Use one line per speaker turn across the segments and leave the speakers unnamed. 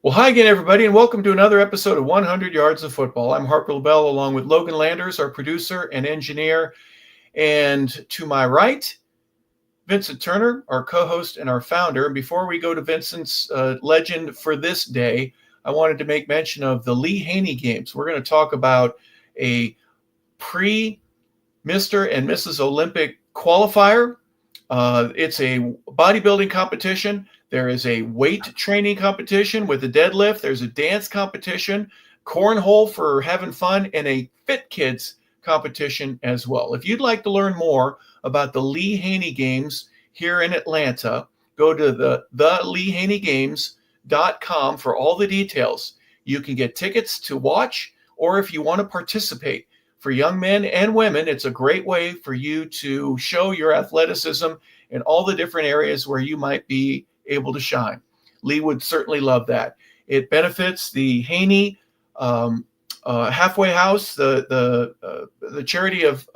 Well, hi again, everybody, and welcome to another episode of 100 Yards of Football. I'm Harper LaBelle, along with Logan Landers, our producer and engineer. And to my right, Vincent Turner, our co-host and our founder. And before we go to Vincent's legend for this day, I wanted to make mention of the Lee Haney Games. We're going to talk about a pre-Mr. and Mrs. Olympic qualifier. It's a bodybuilding competition. There is a weight training competition with a deadlift. There's a dance competition, cornhole for having fun, and a Fit Kids competition as well. If you'd like to learn more about the Lee Haney Games here in Atlanta, go to the LeeHaneyGames.com for all the details. You can get tickets to watch, or if you want to participate. For young men and women, it's a great way for you to show your athleticism in all the different areas where you might be able to shine. Lee would certainly love that. It benefits the Haney Halfway House, the charity of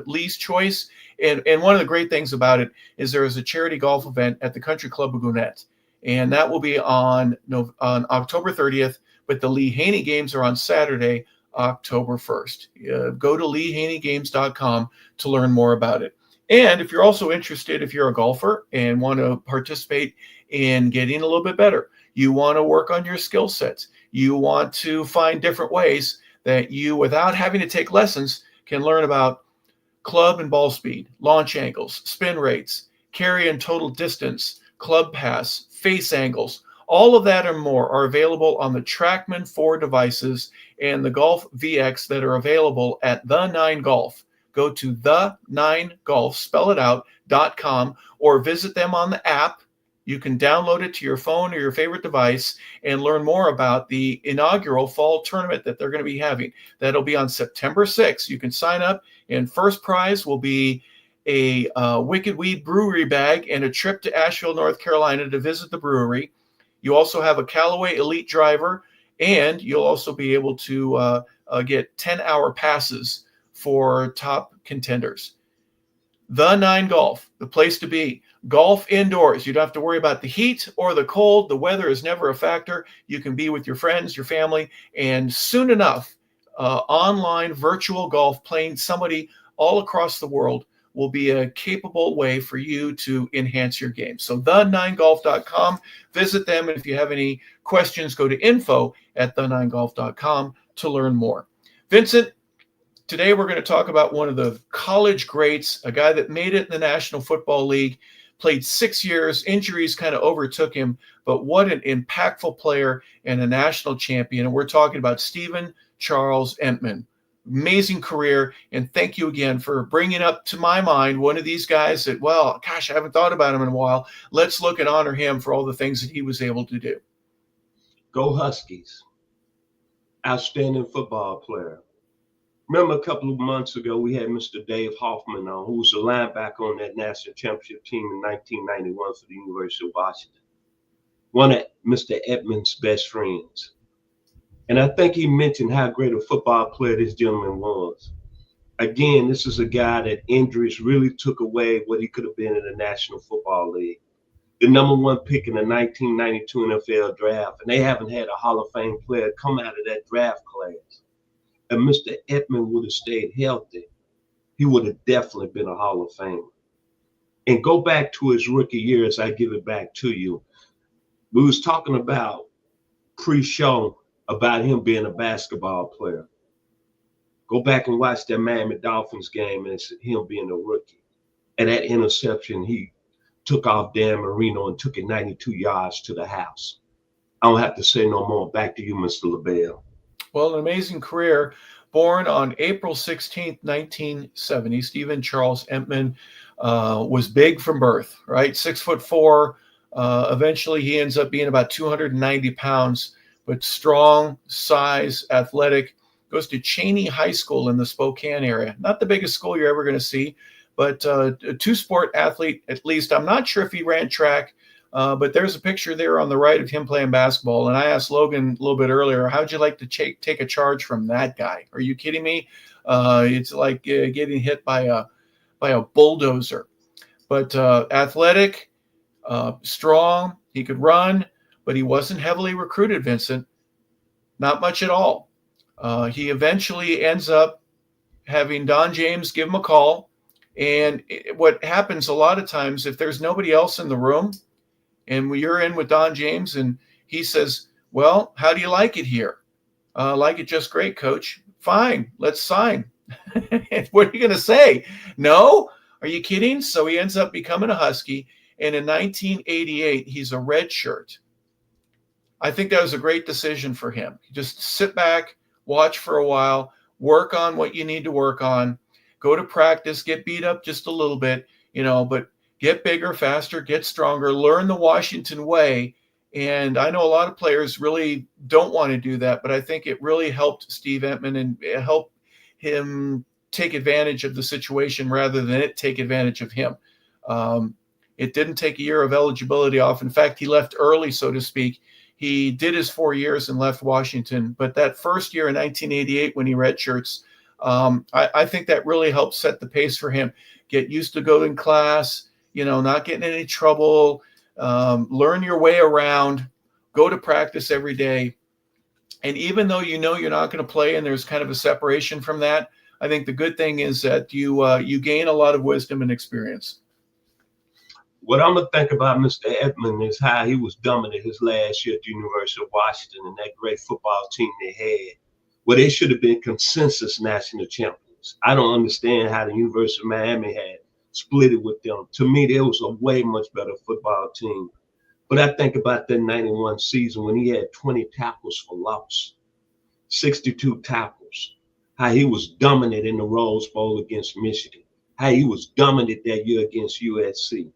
Lee's choice. And one of the great things about it is there is a charity golf event at the Country Club of Gwinnett, and that will be on October 30th. But the Lee Haney Games are on Saturday, October 1st. Go to LeeHaneyGames.com to learn more about it. And if you're also interested, if you're a golfer and want to participate in getting a little bit better, you want to work on your skill sets, you want to find different ways that you, without having to take lessons, can learn about club and ball speed, launch angles, spin rates, carry and total distance, club pass, face angles. All of that and more are available on the TrackMan 4 devices and the Golf VX that are available at The 9 Golf. Go to The9Golf, spell it out, .com, or visit them on the app. You can download it to your phone or your favorite device and learn more about the inaugural fall tournament that they're going to be having. That'll be on September 6th. You can sign up, and first prize will be a Wicked Weed Brewery bag and a trip to Asheville, North Carolina to visit the brewery. You also have a Callaway Elite driver, and you'll also be able to get 10-hour passes for top contenders. The 9 Golf, the place to be. Golf indoors. You don't have to worry about the heat or the cold. The weather is never a factor. You can be with your friends, your family, and soon enough, online virtual golf, playing somebody all across the world will be a capable way for you to enhance your game. So the9golf.com, visit them. And if you have any questions, go to info@the9golf.com to learn more. Vincent, today we're going to talk about one of the college greats, a guy that made it in the National Football League, played 6 years, injuries kind of overtook him, but what an impactful player and a national champion. And we're talking about Stephen Charles Emtman. Amazing career, and thank you again for bringing up to my mind one of these guys that, well, gosh, I haven't thought about him in a while. Let's look and honor him for all the things that he was able to do.
Go Huskies. Outstanding football player. Remember a couple of months ago, we had Mr. Dave Hoffman on, who was a linebacker on that national championship team in 1991 for the University of Washington. One of Mr. Emtman's best friends. And I think he mentioned how great a football player this gentleman was. Again, this is a guy that injuries really took away what he could have been in the National Football League. The number one pick in the 1992 NFL draft, and they haven't had a Hall of Fame player come out of that draft class. And Mr. Emtman would have stayed healthy, he would have definitely been a Hall of Famer. And go back to his rookie year as I give it back to you. We was talking about pre-show about him being a basketball player. Go back and watch that Miami Dolphins game, and it's him being a rookie. And that interception, he took off Dan Marino and took it 92 yards to the house. I don't have to say no more. Back to you, Mr. LaBelle.
Well, an amazing career. Born on April 16th, 1970, Stephen Charles Emtman was big from birth, right? 6'4". Eventually, he ends up being about 290 pounds, but strong, size, athletic. Goes to Cheney High School in the Spokane area. Not the biggest school you're ever going to see, but a two-sport athlete at least. I'm not sure if he ran track, but there's a picture there on the right of him playing basketball. And I asked Logan a little bit earlier, how'd you like to take a charge from that guy? Are you kidding me? It's like getting hit by a bulldozer. But athletic, strong, he could run, but he wasn't heavily recruited, Vincent. Not much at all. He eventually ends up having Don James give him a call. And what happens a lot of times, if there's nobody else in the room and you're in with Don James and he says, well, how do you like it here? Like it just great, coach. Fine, let's sign. What are you going to say? No? Are you kidding? So he ends up becoming a Husky. And in 1988, he's a red shirt. I think that was a great decision for him. Just sit back, watch for a while, work on what you need to work on, go to practice, get beat up just a little bit, but get bigger, faster, get stronger, learn the Washington way. And I know a lot of players really don't want to do that, but I think it really helped Steve Emtman and it helped him take advantage of the situation rather than it take advantage of him. It didn't take a year of eligibility off. In fact, he left early, so to speak. He did his 4 years and left Washington. But that first year in 1988 when he redshirts, I think that really helped set the pace for him. Get used to going to class, not getting in any trouble, learn your way around, go to practice every day. And even though you're not going to play and there's kind of a separation from that, I think the good thing is that you gain a lot of wisdom and experience.
What I'm going to think about Mr. Emtman is how he was dominant his last year at the University of Washington and that great football team they had. Well, they should have been consensus national champions. I don't understand how the University of Miami had split it with them. To me, there was a way much better football team. But I think about that 91 season when he had 20 tackles for loss, 62 tackles, how he was dominant in the Rose Bowl against Michigan, how he was dominant that year against USC.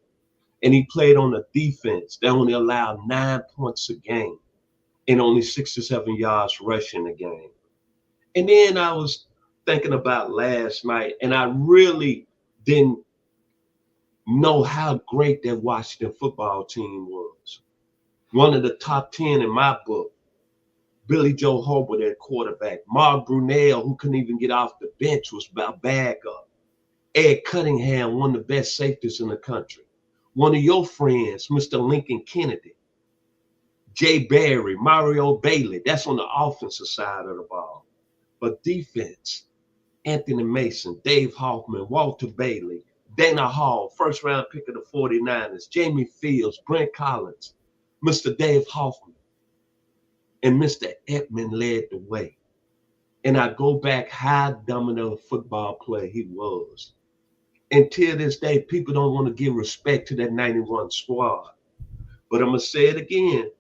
And he played on a defense that only allowed 9 points a game and only 67 yards rushing a game. And then I was thinking about last night, and I really didn't know how great that Washington football team was. One of the top 10 in my book. Billy Joe Hobart at quarterback. Mark Brunell, who couldn't even get off the bench, was about backup. Ed Cunningham, one of the best safeties in the country. One of your friends, Mr. Lincoln Kennedy, Jay Barry, Mario Bailey. That's on the offensive side of the ball. But defense, Anthony Mason, Dave Hoffman, Walter Bailey, Dana Hall, first round pick of the 49ers, Jamie Fields, Brent Collins, Mr. Dave Hoffman, and Mr. Emtman led the way. And I go back how dominant a football player he was. Until this day, people don't want to give respect to that 91 squad. But I'm going to say it again.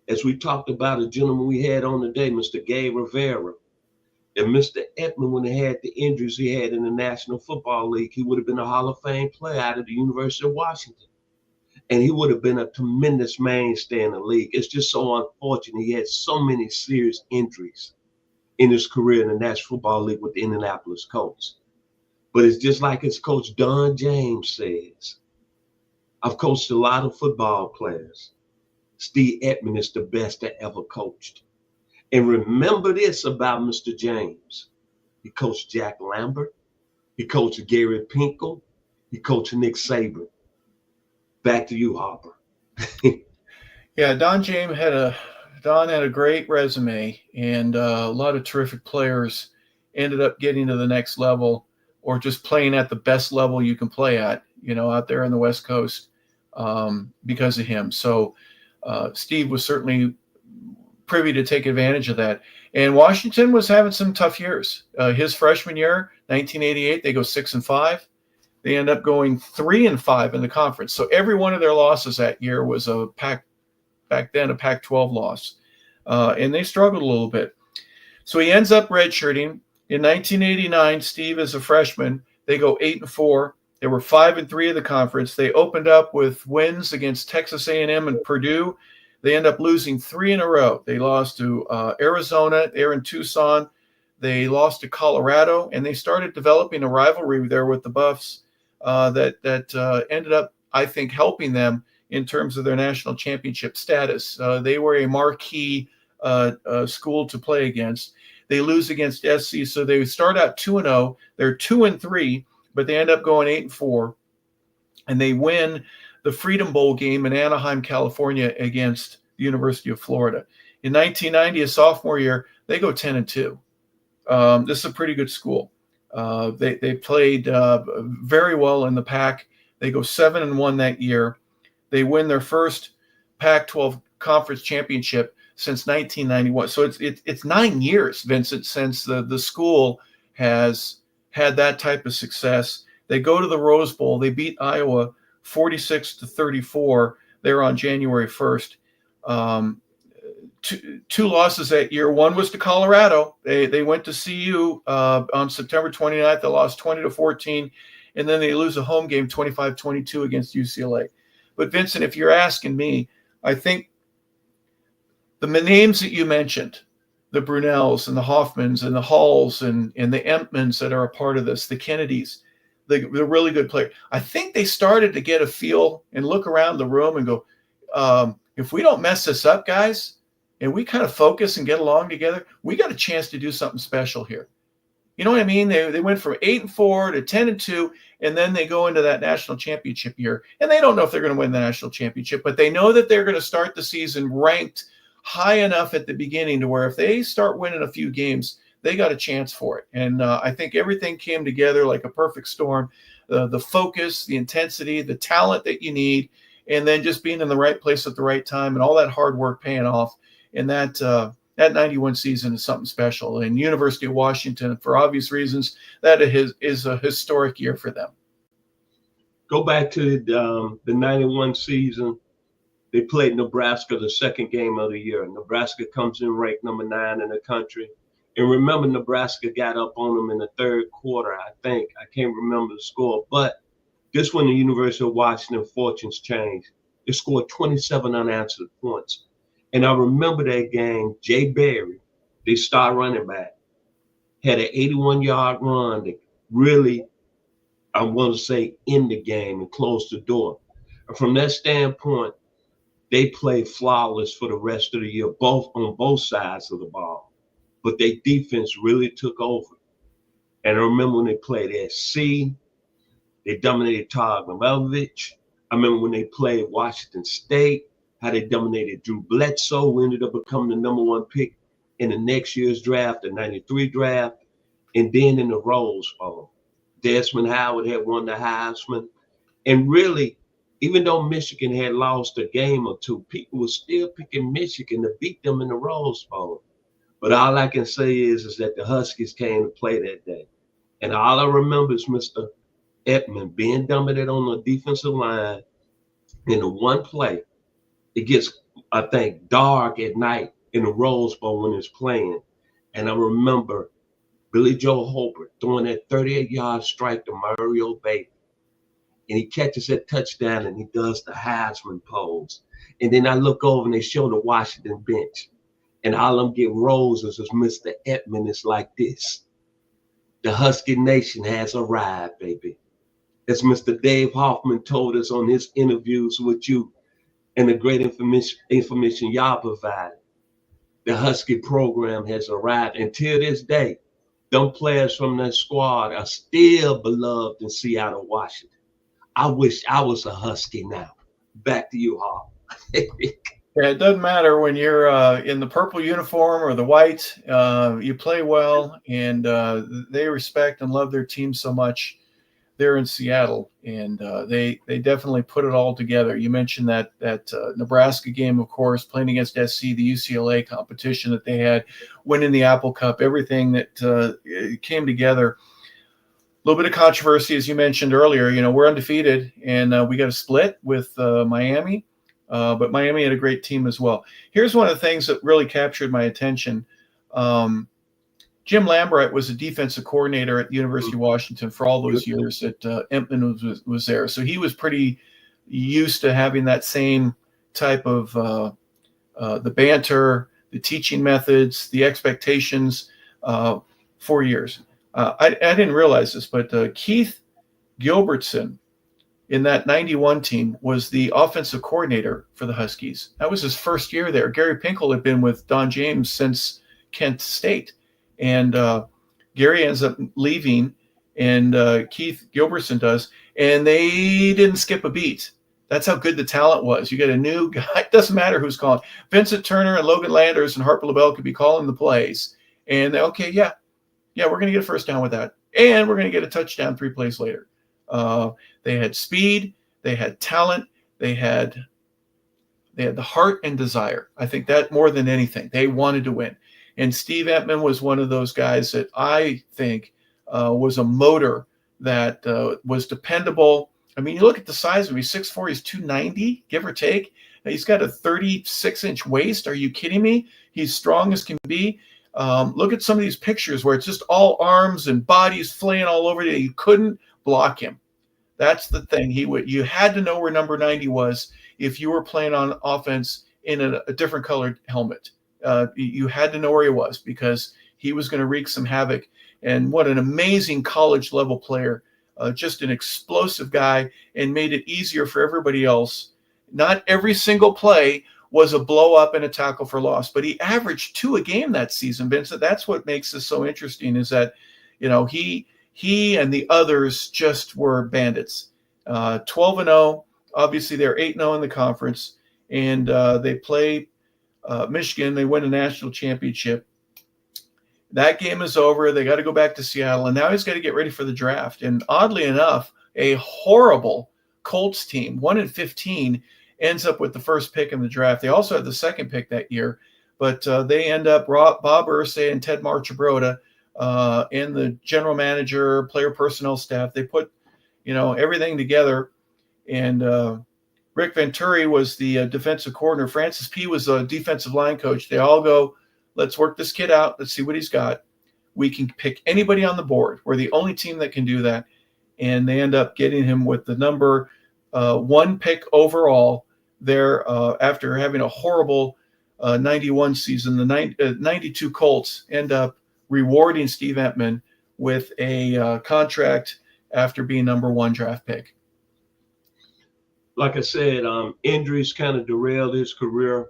As we talked about a gentleman we had on today, Mr. Gabe Rivera, and Mr. Emtman, when he had the injuries he had in the National Football League, he would have been a Hall of Fame player out of the University of Washington. And he would have been a tremendous mainstay in the league. It's just so unfortunate he had so many serious injuries in his career in the National Football League with the Indianapolis Colts. But it's just like his coach Don James says. I've coached a lot of football players. Steve Emtman is the best I ever coached. And remember this about Mr. James. He coached Jack Lambert. He coached Gary Pinkel. He coached Nick Saban. Back to you, Harper.
Yeah, Don had a great resume, and a lot of terrific players ended up getting to the next level or just playing at the best level you can play at, out there on the West Coast because of him. So Steve was certainly privy to take advantage of that. And Washington was having some tough years. His freshman year, 1988, they go 6-5. They end up going 3-5 in the conference. So every one of their losses that year was a Pac-12 loss. And they struggled a little bit. So he ends up redshirting. In 1989, Steve is a freshman. They go 8-4. They were 5-3 of the conference. They opened up with wins against Texas A&M and Purdue. They end up losing 3 in a row. They lost to Arizona. They're in Tucson. They lost to Colorado, and they started developing a rivalry there with the Buffs that ended up, I think, helping them in terms of their national championship status. They were a marquee school to play against. They lose against SC, so they start out 2-0. They're 2-3, but they end up going 8-4, and they win the Freedom Bowl game in Anaheim, California, against the University of Florida. In 1990, a sophomore year, they go 10-2. This is a pretty good school. They played very well in the Pac. They go 7-1 that year. They win their first Pac-12 conference championship since 1991. So it's 9 years, Vincent, since the school has had that type of success. They go to the Rose Bowl. They beat Iowa 46-34. They're on January 1st. Two losses that year. One was to Colorado. They went to CU on September 29th. They lost 20-14, and then they lose a home game 25-22 against UCLA. But Vincent, if you're asking me, I think the names that you mentioned, the Brunels and the Hoffmans and the Halls and the Emtmans that are a part of this, the Kennedys, the really good players. I think they started to get a feel and look around the room and go, if we don't mess this up, guys, and we kind of focus and get along together, we got a chance to do something special here. You know what I mean? They went from 8-4 to 10-2, and then they go into that national championship year. And they don't know if they're going to win the national championship, but they know that they're going to start the season ranked high enough at the beginning to where if they start winning a few games, they got a chance for it. And I think everything came together like a perfect storm. The focus, the intensity, the talent that you need, and then just being in the right place at the right time and all that hard work paying off. And that 91 season is something special. And University of Washington, for obvious reasons, that is a historic year for them.
Go back to the 91 season. They played Nebraska the second game of the year. Nebraska comes in ranked number 9 in the country. And remember, Nebraska got up on them in the third quarter, I think. I can't remember the score. But this when the University of Washington fortunes changed. They scored 27 unanswered points. And I remember that game, Jay Berry, they star running back, had an 81-yard run that really, I want to say, end the game and close the door. And from that standpoint, they played flawless for the rest of the year, on both sides of the ball. But their defense really took over. And I remember when they played SC, they dominated Todd Milovich. I remember when they played Washington State, how they dominated Drew Bledsoe, who ended up becoming the number 1 pick in the next year's draft, the 93 draft. And then in the Rose Bowl, Desmond Howard had won the Heisman. And really, even though Michigan had lost a game or two, people were still picking Michigan to beat them in the Rose Bowl. But all I can say is that the Huskies came to play that day. And all I remember is Mr. Emtman being dominant on the defensive line in the one play. It gets, I think, dark at night in the Rose Bowl when it's playing. And I remember Billy Joe Hobart throwing that 38-yard strike to Mario Baker. And he catches that touchdown and he does the Heisman pose. And then I look over and they show the Washington bench. And all I'm getting roses is Mr. Emtman is like this. The Husky Nation has arrived, baby. As Mr. Dave Hoffman told us on his interviews with you and the great information y'all provided, the Husky program has arrived. Until this day, them players from that squad are still beloved in Seattle, Washington. I wish I was a Husky now. Back to you, Hoff.
Yeah, it doesn't matter when you're in the purple uniform or the white. You play well, and they respect and love their team so much. They're in Seattle, and they definitely put it all together. You mentioned that Nebraska game, of course, playing against SC, the UCLA competition that they had, winning the Apple Cup, everything that came together. A little bit of controversy, as you mentioned earlier. You know, we're undefeated, and we got a split with Miami. But Miami had a great team as well. Here's one of the things that really captured my attention. Jim Lambright was a defensive coordinator at the University of Washington for all those years that Emtman was there. So he was pretty used to having that same type of the banter, the teaching methods, the expectations for years. I didn't realize this, but Keith Gilbertson in that 91 team was the offensive coordinator for the Huskies. That was his first year there. Gary Pinkel had been with Don James since Kent State. And Gary ends up leaving, and Keith Gilbertson does. And they didn't skip a beat. That's how good the talent was. You get a new guy. It doesn't matter who's calling. Vincent Turner and Logan Landers and Harper LaBelle could be calling the plays. And okay, yeah, we're going to get a first down with that. And we're going to get a touchdown 3 plays later. They had speed. They had talent. They had the heart and desire. I think that more than anything, they wanted to win. And Steve Emtman was one of those guys that I think was a motor that was dependable. I mean, you look at the size of him. He's 6'4", he's 290, give or take. He's got a 36-inch waist. Are you kidding me? He's strong as can be. Look at some of these pictures where it's just all arms and bodies flaying all over you. You couldn't block him. That's the thing. You had to know where number 90 was if you were playing on offense in a different colored helmet. You had to know where he was because he was going to wreak some havoc. And what an amazing college level player, just an explosive guy, and made it easier for everybody else. Not every single play was a blow up and a tackle for loss, but he averaged 2 a game that season, Vincent. That's what makes this so interesting is that, he and the others just were bandits. 12-0. Obviously, they're 8-0 in the conference, and they play Michigan. They win a national championship. That game is over. They got to go back to Seattle, and now he's got to get ready for the draft. And oddly enough, a horrible Colts team, 1-15, ends up with the first pick in the draft. They also had the second pick that year, but they end up Bob Irsay and Ted Marchibroda and the general manager, player personnel staff. They put, everything together. And Rick Venturi was the defensive coordinator. Francis P. was a defensive line coach. They all go, let's work this kid out. Let's see what he's got. We can pick anybody on the board. We're the only team that can do that. And they end up getting him with the number 1 pick overall there after having a horrible 91 season. The 92 Colts end up rewarding Steve Emtman with a contract after being number 1 draft pick.
Like I said, injuries kind of derailed his career.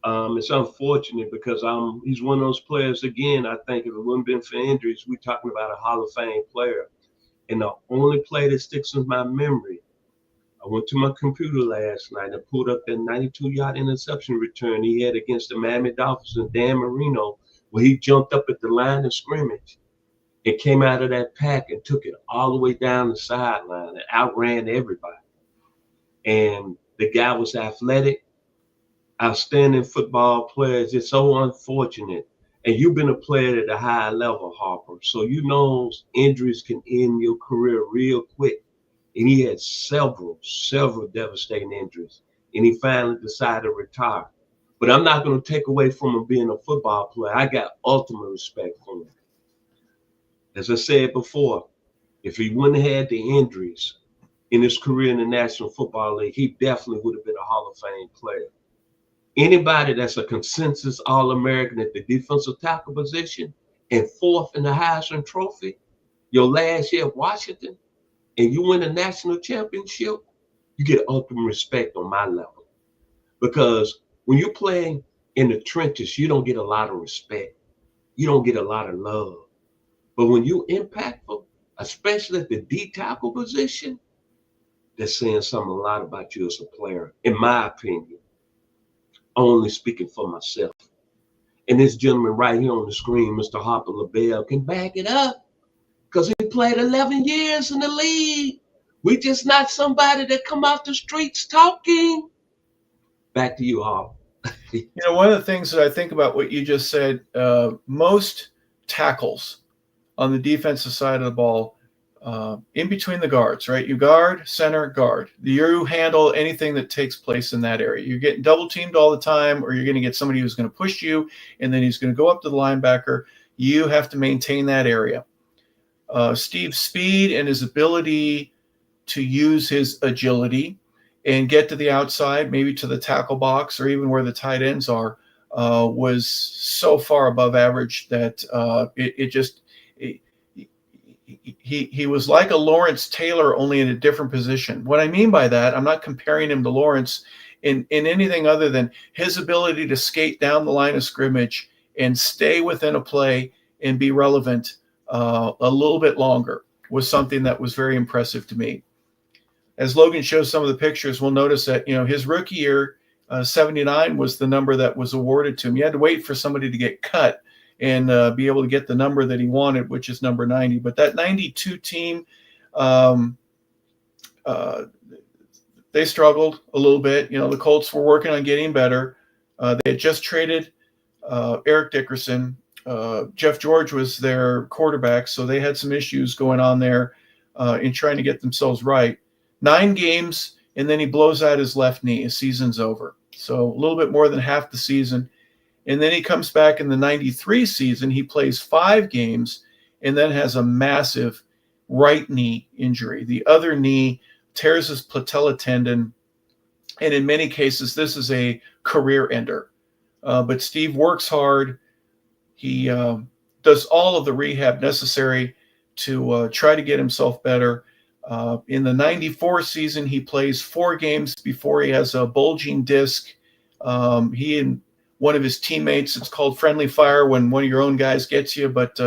It's unfortunate because he's one of those players, again, I think if it wouldn't have been for injuries, we're talking about a Hall of Fame player. And the only play that sticks in my memory, I went to my computer last night and pulled up that 92-yard interception return he had against the Miami Dolphins and Dan Marino, where he jumped up at the line of scrimmage and came out of that pack and took it all the way down the sideline and outran everybody. And the guy was athletic, outstanding football player. It's so unfortunate. And you've been a player at a high level, Harper. So injuries can end your career real quick. And he had several devastating injuries. And he finally decided to retire. But I'm not going to take away from him being a football player. I got ultimate respect for him. As I said before, if he wouldn't have had the injuries in his career in the National Football League, he definitely would have been a Hall of Fame player. Anybody that's a consensus All-American at the defensive tackle position and 4th in the Heisman Trophy, your last year at Washington, and you win a national championship, you get ultimate respect on my level. Because when you play in the trenches, you don't get a lot of respect. You don't get a lot of love. But when you impactful, especially at the D tackle position, that's saying something a lot about you as a player, in my opinion. Only speaking for myself. And this gentleman right here on the screen, Mr. Harper LaBelle, can back it up because he played 11 years in the league. We just not somebody that come out the streets talking. Back to you, Harper.
One of the things that I think about what you just said, most tackles on the defensive side of the ball, in between the guards, right? You guard, center, guard. You handle anything that takes place in that area. You're getting double teamed all the time, or you're going to get somebody who's going to push you, and then he's going to go up to the linebacker. You have to maintain that area. Steve's speed and his ability to use his agility and get to the outside, maybe to the tackle box or even where the tight ends are, was so far above average that he was like a Lawrence Taylor, only in a different position. What I mean by that, I'm not comparing him to Lawrence in anything other than his ability to skate down the line of scrimmage and stay within a play and be relevant a little bit longer was something that was very impressive to me. as Logan shows some of the pictures, we'll notice that, his rookie year, 79 was the number that was awarded to him. You had to wait for somebody to get cut and be able to get the number that he wanted, which is number 90. But that 92 team, um, they struggled a little bit. The Colts were working on getting better. They had just traded Eric Dickerson. Jeff George was their quarterback, so they had some issues going on there in trying to get themselves right. 9 games, and then he blows out his left knee. His season's over. So a little bit more than half the season. And then he comes back in the 93 season. He plays 5 games and then has a massive right knee injury. The other knee tears his patella tendon. And in many cases, this is a career ender. But Steve works hard. He does all of the rehab necessary to try to get himself better. In the 94 season, he plays 4 games before he has a bulging disc. He and one of his teammates, it's called friendly fire when one of your own guys gets you, but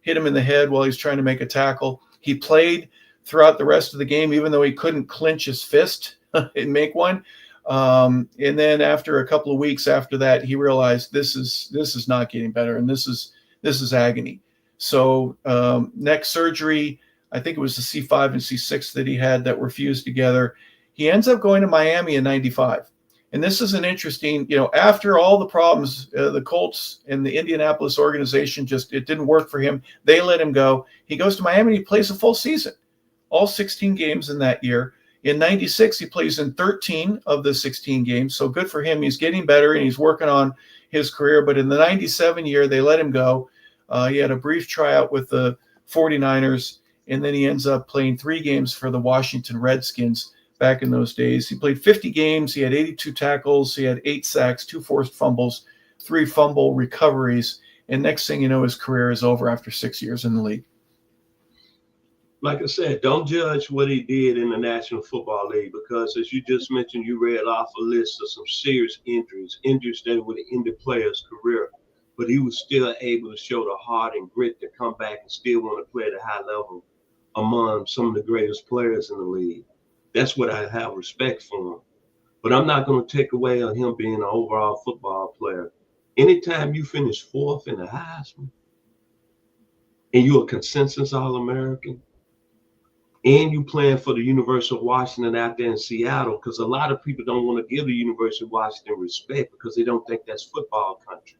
hit him in the head while he's trying to make a tackle. He played throughout the rest of the game, even though he couldn't clench his fist and make one. And then after a couple of weeks after that, he realized this is not getting better, and this is agony. So neck surgery, I think it was the C5 and C6 that he had that were fused together. He ends up going to Miami in 95. And this is an interesting, after all the problems, the Colts and the Indianapolis organization it didn't work for him. They let him go. He goes to Miami and he plays a full season, all 16 games in that year. In 96, he plays in 13 of the 16 games. So good for him. He's getting better and he's working on his career. But in the 97 year, they let him go. He had a brief tryout with the 49ers, and then he ends up playing 3 games for the Washington Redskins back in those days. He played 50 games. He had 82 tackles. He had 8 sacks, 2 forced fumbles, 3 fumble recoveries. And next thing you know, his career is over after 6 years in the league.
Like I said, don't judge what he did in the National Football League, because as you just mentioned, you read off a list of some serious injuries that would have ended players' career. But he was still able to show the heart and grit to come back and still want to play at a high level among some of the greatest players in the league. That's what I have respect for him. But I'm not going to take away on him being an overall football player. Anytime you finish 4th in the Heisman and you're a consensus All-American and you playing for the University of Washington out there in Seattle, because a lot of people don't want to give the University of Washington respect because they don't think that's football country.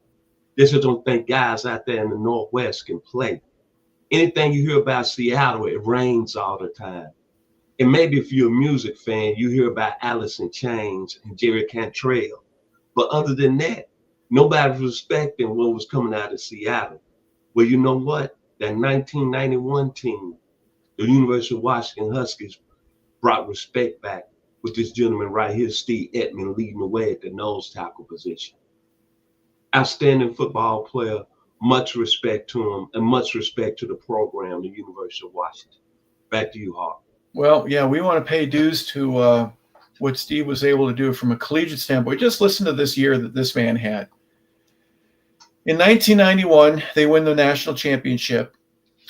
They just don't think guys out there in the Northwest can play. Anything you hear about Seattle, it rains all the time. And maybe if you're a music fan, you hear about Alice in Chains and Jerry Cantrell. But other than that, nobody's respecting what was coming out of Seattle. Well, you know what? That 1991 team, the University of Washington Huskies, brought respect back with this gentleman right here, Steve Emtman, leading the way at the nose tackle position. Outstanding football player, much respect to him, and much respect to the program, the University of Washington. Back to you, Hawk.
Well, yeah, we want to pay dues to what Steve was able to do from a collegiate standpoint. Just listen to this year that this man had. In 1991, they win the national championship.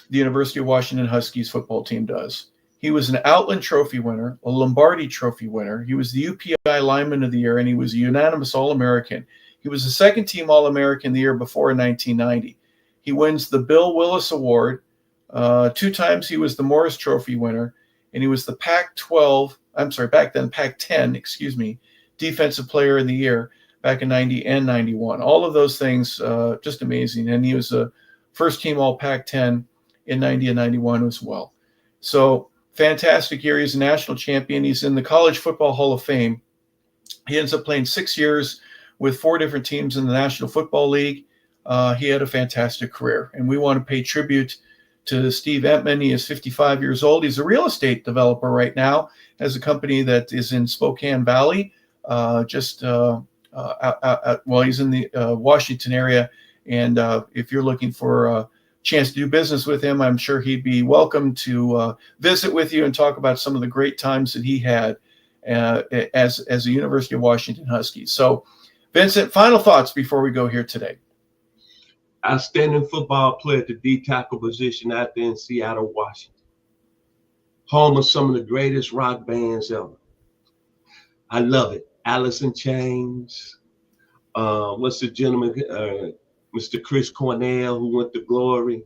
The University of Washington Huskies football team does. He was an Outland Trophy winner, a Lombardi Trophy winner. He was the UPI Lineman of the Year, and he was a unanimous All-American. He was a second-team All-American the year before in 1990. He wins the Bill Willis Award. 2 times he was the Morris Trophy winner, and he was the back then Pac-10, Defensive Player of the Year back in 90 and 91. All of those things, just amazing. And he was a first-team All-Pac-10 in 90 and 91 as well. So fantastic year. He's a national champion. He's in the College Football Hall of Fame. He ends up playing 6 years with 4 different teams in the National Football League. He had a fantastic career, and we want to pay tribute to Steve Emtman. He is 55 years old. He's a real estate developer right now, has a company that is in Spokane Valley, he's in the Washington area. And if you're looking for a chance to do business with him, I'm sure he'd be welcome to visit with you and talk about some of the great times that he had as a University of Washington Husky. So, Vincent, final thoughts before we go here today.
Outstanding football player at the D tackle position out there in Seattle, Washington. home of some of the greatest rock bands ever. I love it. Alice in Chains. What's the gentleman? Mr. Chris Cornell, who went to glory.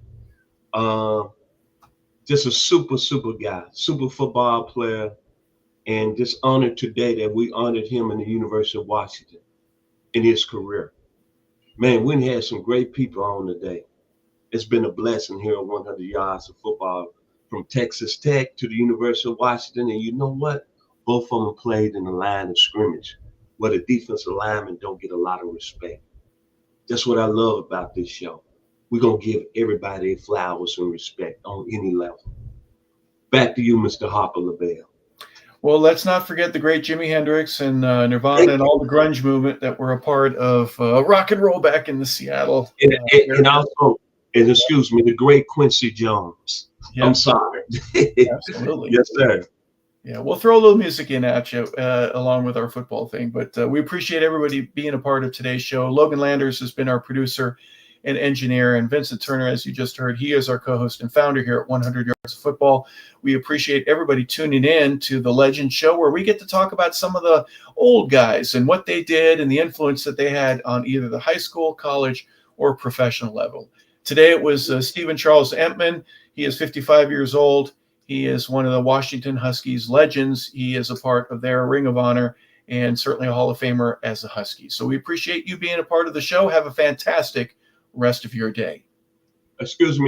Uh, just a super guy, super football player, and just honored today that we honored him in the University of Washington in his career. Man, we had some great people on today. It's been a blessing here on 100 Yards of Football from Texas Tech to the University of Washington. And you know what? Both of them played in the line of scrimmage where the defensive linemen don't get a lot of respect. That's what I love about this show. We're going to give everybody flowers and respect on any level. Back to you, Mr. Harper LaBelle.
Well, let's not forget the great Jimi Hendrix and Nirvana and all the grunge movement that were a part of rock and roll back in the Seattle.
And also, and excuse me, the great Quincy Jones. Yeah. I'm sorry.
Absolutely.
Yes, sir.
Yeah, we'll throw a little music in at you along with our football thing, but we appreciate everybody being a part of today's show. Logan Landers has been our producer and engineer, and Vincent Turner, as you just heard, he is our co-host and founder here at 100 Yards of Football. We appreciate everybody tuning in to the Legend Show, where we get to talk about some of the old guys and what they did and the influence that they had on either the high school, college, or professional level. Today it was Stephen Charles Emtman. He is 55 years old. He is one of the Washington Huskies legends. He is a part of their Ring of Honor and certainly a Hall of Famer as a Husky. So we appreciate you being a part of the show. Have a fantastic rest of your day.
Excuse me.